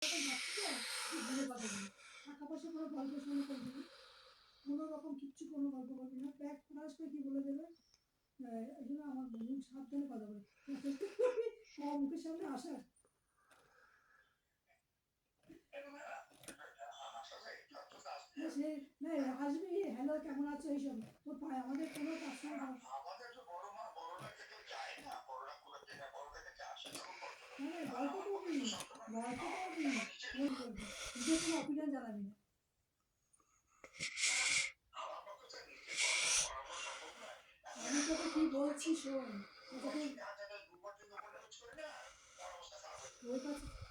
টাকা পয়সা কোনো গল্প শুনে করবি না, কোনো রকম কিচ্ছু কোনো গল্প করবি না, প্যাক ফ্লাস করে কি বলে দেবে। এই জন্য আমার মুখ সাবধানে কথা বলি, চেষ্টা করবি আমার মুখের সামনে আসার। সে না আসবি, হ্যালো কেমন আছো এইসব, তোর পায় আমাদের কোনো পার্সোনাল গল্প করবি, গল্প করবি, ফোন করবি, নিজের কোনো অপিনিয়ন জানাবি না। আমি তোকে কি বলছি শোন, তোকে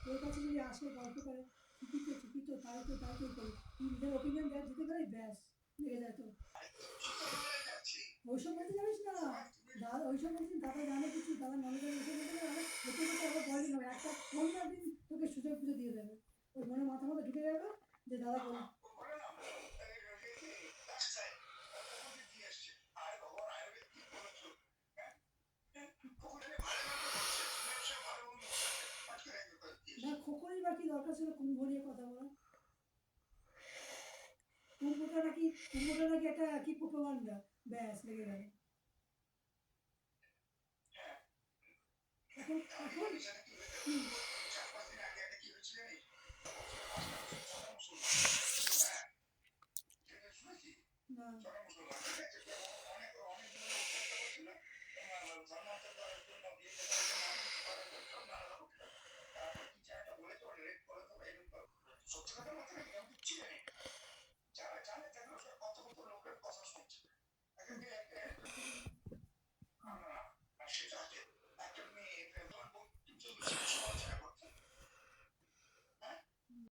তোর কাছে যদি আসে গল্প করে চুপি তো তাই করি, নিজের অপিনিয়ন দেয় দিতে পারি, ব্যাস লেগে যায় তো। ওইসব বলতে জানিস না দাদা, ওইসব বলতে দাদা জানে কিছু, দাদা মনে করে ওইসব বলতে গেলে হতে হতে আবার বলি না, একটা অন্য একদিন তোকে সুযোগ পুজো দিয়ে দেবে, ওই মনে মাথা মধ্যে ঢুকে যাবে যে দাদা বলে। না খোকরই বা কি দরকার ছিল কুম্ভ নিয়ে কথা বলা, কুম্ভটা নাকি একটা কি প্রোপাগান্ডা, ব্যাস লেগে গেল। এখন এখন কি না